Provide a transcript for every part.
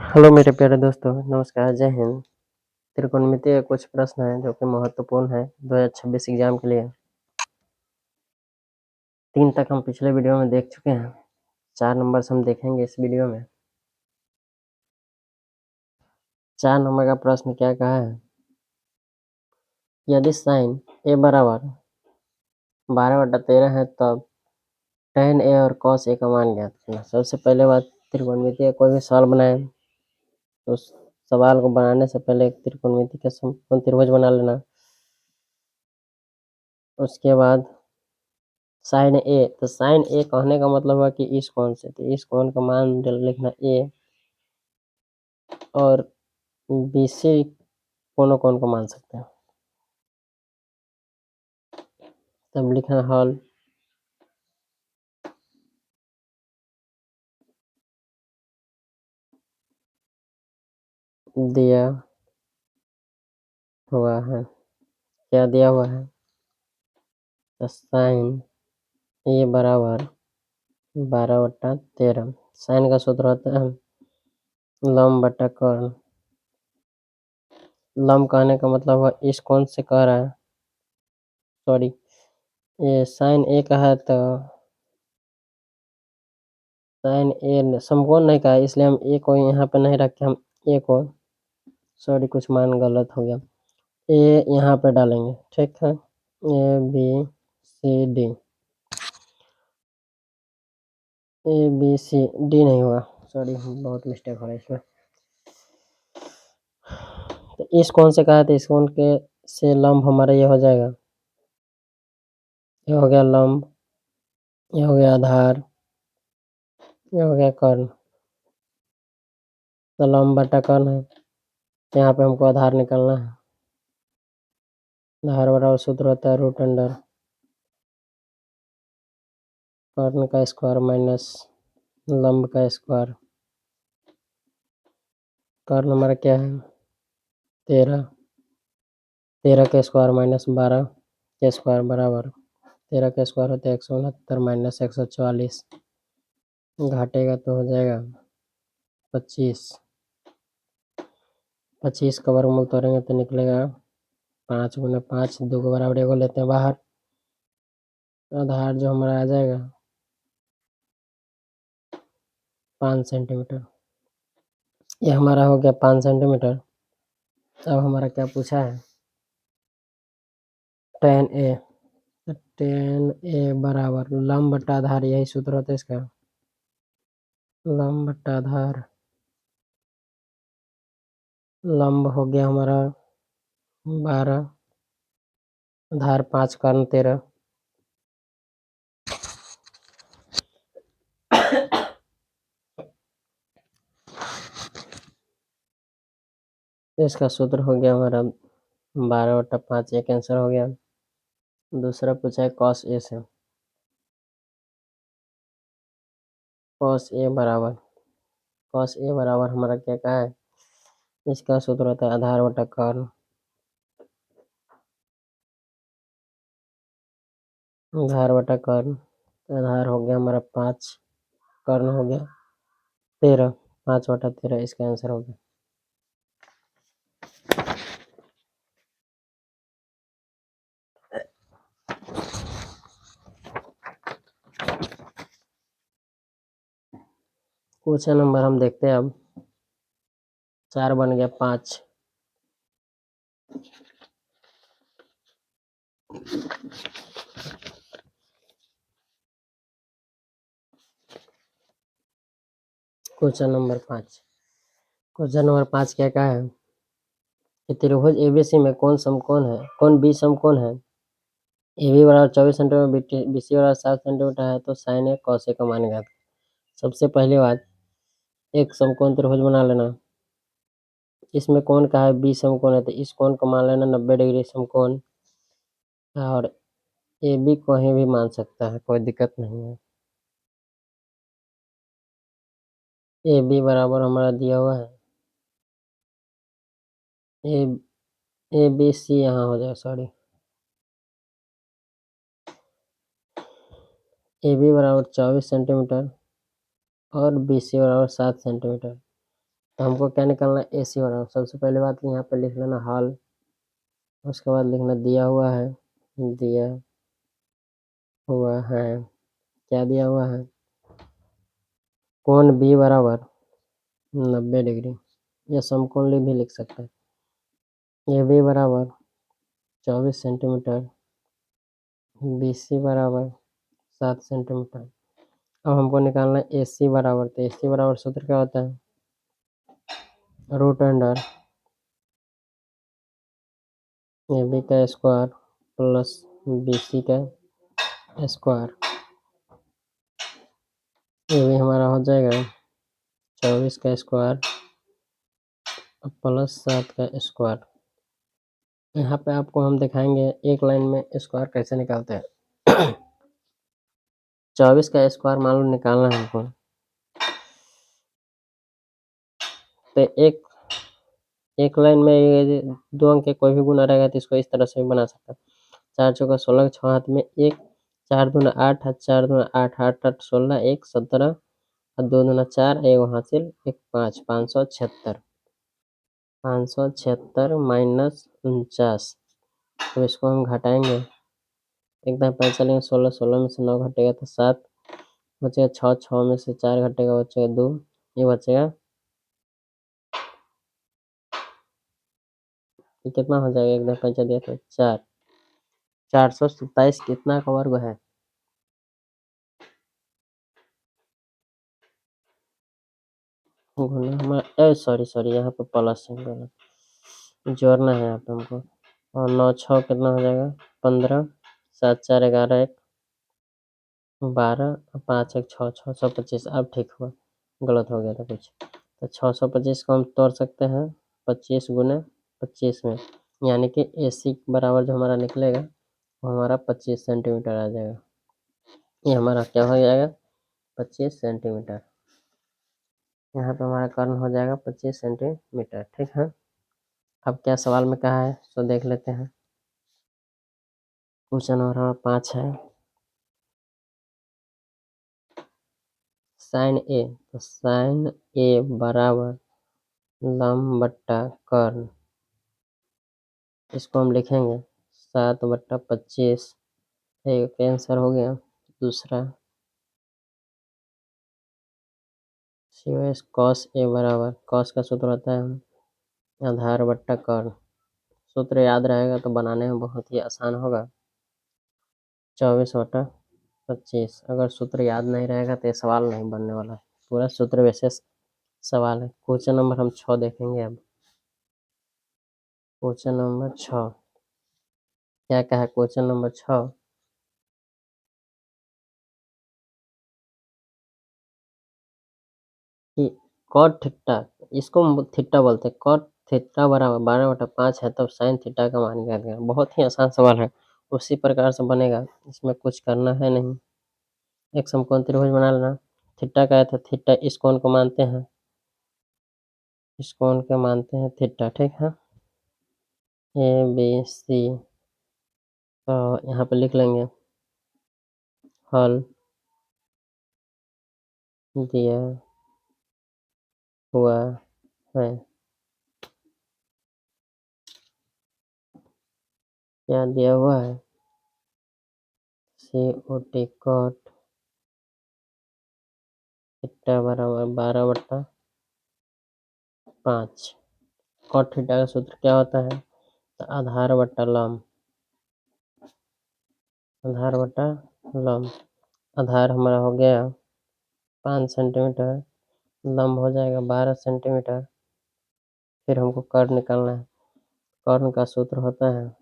Hello मेरे प्यारे दोस्तों, नमस्कार, जय हिंद। त्रिकोणमितीय के कुछ प्रश्न हैं जो कि महत्वपूर्ण है 2026 एग्जाम के लिए। 3 तक हम पिछले वीडियो में देख चुके हैं, 4 नंबर से हम देखेंगे इस वीडियो में। 4 नंबर का प्रश्न क्या कहा है, यदि साइन ए बराबर 12/13 है तब tan ए और cos ए का मान ज्ञात करना। सबसे पहले बात, त्रिकोणमितीय कोई भी सवाल बनाए तो उस सवाल को बनाने से पहले एक त्रिकोणमिति का समकोण त्रिभुज बना लेना। उसके बाद साइन ए, तो साइन ए कहने का मतलब है कि इस कोण से, तो इस कोण का मान लिखना ए और बीसी कोनों कोण को मान सकते हैं। तब लिखना हल दिया हुआ है। क्या दिया हुआ है, तो साइन ए बराबर 12/13। साइन का सूत्र होता है लंब बटा कर्ण। लंब कहने का मतलब है इस कोण से कह रहा है, सॉरी, ये साइन ए का है तो साइन ए समकोण नहीं कहा है, इसलिए हम ए को यहाँ पे नहीं रखे, हम ए को, सॉरी कुछ मान गलत हो गया, ए यहाँ पे डालेंगे, ठीक है। A B C D, A B C D नहीं हुआ, सॉरी बहुत मिस्टेक हो रहा है इसमें। तो इस कोण से कहा था, इस कोण के से लंब हमारा ये हो जाएगा, ये हो गया लंब, ये हो गया आधार, ये हो गया कर्ण। तो लंब बटा कर्ण है, यहाँ पे हमको आधार निकालना है। आधार बराबर सूत्र होता है रूट अंडर कर्ण का स्क्वायर माइनस लंब का स्क्वायर। कर्ण हमारा क्या है 13, 13 का स्क्वायर माइनस 12 के स्क्वायर बराबर 13 का स्क्वायर होता है 169 माइनस 144, घाटेगा तो हो जाएगा 25। 25 का वर्गमूल तोड़ेंगे तो निकलेगा 5 गुना 5, 2 के बराबर एगो लेते हैं बाहर, आधार जो हमारा आ जाएगा 5 सेंटीमीटर। ये हमारा हो गया 5 सेंटीमीटर। अब हमारा क्या पूछा है, tan ए, tan ए बराबर लंब बटा आधार, यही सूत्र होता है इसका, लंब बटा आधार। लंब हो गया हमारा 12, आधार 5, कर्ण 13। इसका सूत्र हो गया हमारा 12/5, एक आंसर हो गया। दूसरा पूछा है cos ए से, cos ए बराबर हमारा क्या कहा है, इसका सूत्र होता है आधार बटा कर्ण। आधार बटा कर्ण, आधार हो गया हमारा 5, कर्ण हो गया 13, 5/13 इसका आंसर हो गया। क्वेश्चन नंबर हम देखते हैं अब, 4 बन गया 5। क्वेश्चन नंबर 5, क्वेश्चन नंबर 5 क्या कहा है कि त्रिभुज एबीसी में कौन समकोण है, कौन बी समकोण है। ए बी बराबर 24 सेंटीमीटर, बी सी बराबर 7 सेंटीमीटर है, तो साइन ए कॉस ए का मान ज्ञात। सबसे पहली बात, एक समकोण त्रिभुज बना लेना, इसमें कौन का है बी समकोण है, तो इस कोण को मान लेना 90 डिग्री समकोण, और ए बी कहीं भी मान सकता है, कोई दिक्कत नहीं है। ए बी बराबर हमारा दिया हुआ है, ए ए बी सी यहाँ हो जाए, सॉरी, ए बी बराबर 24 सेंटीमीटर और बी सी बराबर 7 सेंटीमीटर। तो हमको क्या निकालना है, AC बराबर। सबसे पहले बात यहाँ पे लिख लेना हल, उसके बाद लिखना दिया हुआ है, दिया हुआ है, क्या दिया हुआ है, कोण B बराबर 90 डिग्री, या समकोण भी लिख सकते हैं। AB बराबर 24 सेंटीमीटर, BC बराबर 7 सेंटीमीटर। अब हमको निकालना है AC बराबर, तो AC बराबर सूत्र क्या होता है, रूट अंडर AB का स्क्वायर प्लस BC का स्क्वायर। AB हमारा हो जाएगा 24 का स्क्वायर प्लस 7 का स्क्वायर। यहाँ पे आपको हम दिखाएंगे एक लाइन में स्क्वायर कैसे निकालते हैं। 24 का स्क्वायर मान लो निकालना है हमको, तो एक लाइन में ये 2 अंक के कोई भी गुना रहेगा तो इसको इस तरह से भी बना सकता है। 4 चौका 16, 6 हाथ में 1, 4 दूना 8, 4 दूना 8, 8 8 16, 1 17, और 2 दूना 4, 1 हासिल 1 5, 576, 576 माइनस 49। तो इसको हम घटाएंगे, एकदम पैंसठ लेंगे, 16 16 में से 9 घटेगा तो 7 बचेगा, 6 6 में से 4 घटेगा बचेगा 2, ये बचेगा, ये कितना हो जाएगा, एकदम पैंसठ दिया तो 4, 427 कितना का वर्ग है, गुना हमारा सॉरी यहाँ पे प्लस है, जोड़ना है यहाँ पे हमको। और 9 6 कितना हो जाएगा 15, 7 4 11, 1 12, 5 1 6, 625। अब ठीक हुआ, गलत हो गया था कुछ। तो 625 को हम तोड़ सकते हैं 25 गुने 25 में, यानी कि AC बराबर जो हमारा निकलेगा वो हमारा 25 सेंटीमीटर आ जाएगा। ये हमारा क्या हो जाएगा 25 सेंटीमीटर। यहाँ पे हमारा कर्ण हो जाएगा 25 सेंटीमीटर। ठीक है, अब क्या सवाल में कहा है तो देख लेते हैं। क्वेश्चन नंबर हमारा 5 है, साइन ए, तो साइन ए बराबर लंब बट्टा कर्ण, इसको हम लिखेंगे 7/25। एक आंसर हो गया। दूसरा कॉस ए बराबर, कॉस का सूत्र होता है आधार बट्टा कर्ण, सूत्र याद रहेगा तो बनाने में बहुत ही आसान होगा। 24/25। अगर सूत्र याद नहीं रहेगा तो ये सवाल नहीं बनने वाला है, पूरा सूत्र वैसे सवाल है। क्वेश्चन नंबर हम 6 देखेंगे अब। क्वेश्चन नंबर 6 क्या कहा है, क्वेश्चन नंबर 6, कि कॉट थीटा, इसको थीटा बोलते हैं, कॉट थीटा बराबर 12/5 है, तब साइन थीटा का मान क्या देगा। बहुत ही आसान सवाल है, उसी प्रकार से बनेगा, इसमें कुछ करना है नहीं। एक समकोण त्रिभुज बना लेना, थीटा का है तो थीटा इस कोण को मानते हैं, इस कोण के मानते हैं थीटा। ठीक है, ABC, तो यहाँ पे लिख लेंगे हल दिया हुआ है, क्या दिया हुआ है, COT कॉट थीटा बराबर 12/5। कॉट थीटा का सूत्र क्या होता है, तो आधार बट्टा लंब, आधार बट्टा लंब। आधार हमारा हो गया 5 सेंटीमीटर, लंब हो जाएगा 12 सेंटीमीटर। फिर हमको कर्ण निकालना है, कर्ण का सूत्र होता है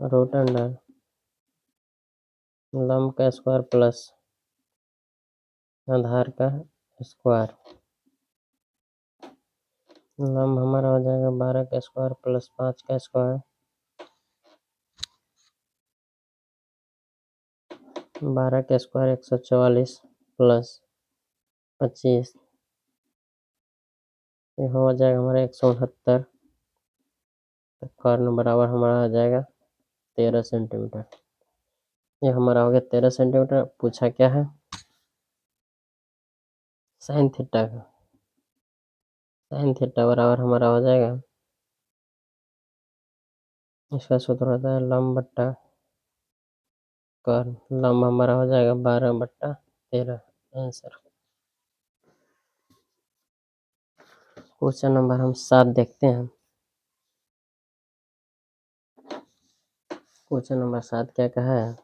रूट अंडर लंब का स्क्वायर प्लस आधार का स्क्वायर। लंब हमारा हो जाएगा 12 का स्क्वायर प्लस 5 का स्क्वायर, 12 का स्क्वायर 144 प्लस 25, ये हो जाएगा हमारा 169। तो कर्ण बराबर हमारा आ जाएगा 13 सेंटीमीटर। ये हमारा हो गया 13 सेंटीमीटर। पूछा क्या है, साइन थीटा का। साइन थीटा बराबर हमारा हो जाएगा, इसका सूत्र होता है लंब बट्टा कर्ल। लंब हमारा हो जाएगा 12/13 आंसर। क्वेश्चन नंबर हम 7 देखते हैं। क्वेश्चन नंबर 7 क्या कहा है,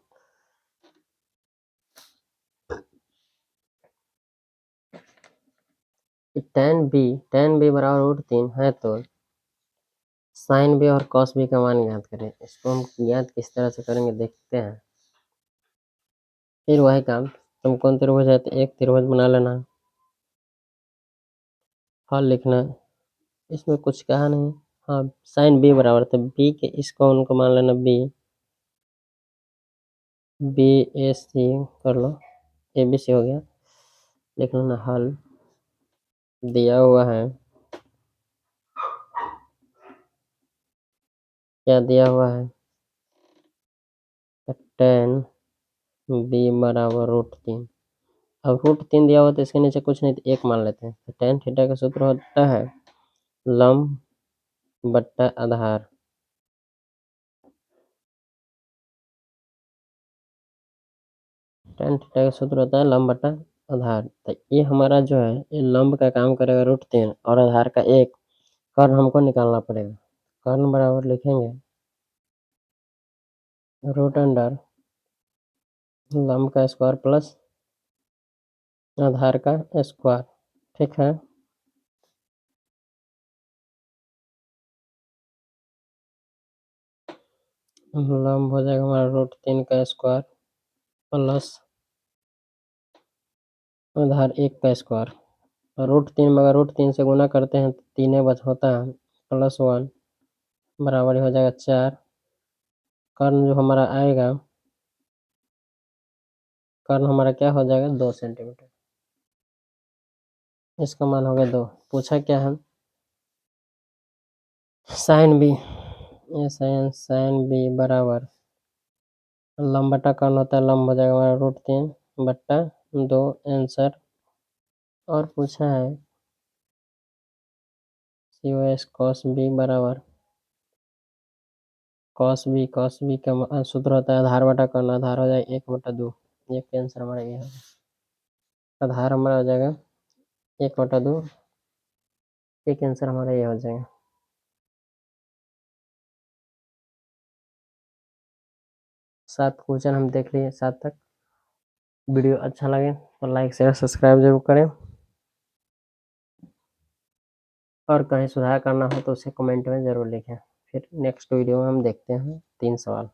tan b बराबर √3 है तो साइन b और cos b का मान ज्ञात करें। इसको हम ज्ञात किस तरह से करेंगे देखते हैं। फिर वही काम, तुम कौन त्रिभुज है तो एक त्रिभुज बना लेना, हल लिखना, इसमें कुछ कहा नहीं। हाँ, साइन b बराबर तो b के इस कोण को मान लेना बी ए सी कर लो, ए बी सी हो गया। लिख लेना हल, दिया हुआ है, क्या दिया हुआ है, tan b बराबर √3। अब √3 दिया हुआ तो इसके नीचे कुछ नहीं तो 1 मान लेते हैं। तो tan थीटा का सूत्र होता है लंब बट्टा आधार। tan थीटा का सूत्र होता है लंब बट्टा आधार। तो ये हमारा जो है ये लंब का काम करेगा √3 और आधार का 1, कर्ण हमको निकालना पड़ेगा। कर्ण बराबर लिखेंगे √अंडर लंब का स्क्वायर प्लस आधार का स्क्वायर, ठीक है। लंब हो जाएगा हमारा √3 का स्क्वायर प्लस आधार 1 का स्क्वायर। √3 में अगर √3 से गुना करते हैं तो 3 बच होता है, +1 बराबर हो जाएगा 4। कर्ण जो हमारा आएगा, कर्ण हमारा क्या हो जाएगा 2 सेंटीमीटर, इसका मान हो गया 2। पूछा क्या है, साइन बी, ये साइन बी बराबर लंब बटा कर्ण होता है, लंब हो जाएगा हमारा √3/2 आंसर। और पूछा है COS cos b बराबर cos b का सूत्र होता है आधार बटा कर्ण, आधार हो जाएगा 1/2। ये आंसर हमारा ये है, आधार हमारा हो जाएगा 1/2, एक आंसर हमारा ये हो जाएगा। 7 क्वेश्चन हम देख लिए 7 तक। वीडियो अच्छा लगे तो लाइक शेयर सब्सक्राइब जरूर करें, और कहीं सुधार करना हो तो उसे कमेंट में ज़रूर लिखें। फिर नेक्स्ट वीडियो में हम देखते हैं 3 सवाल।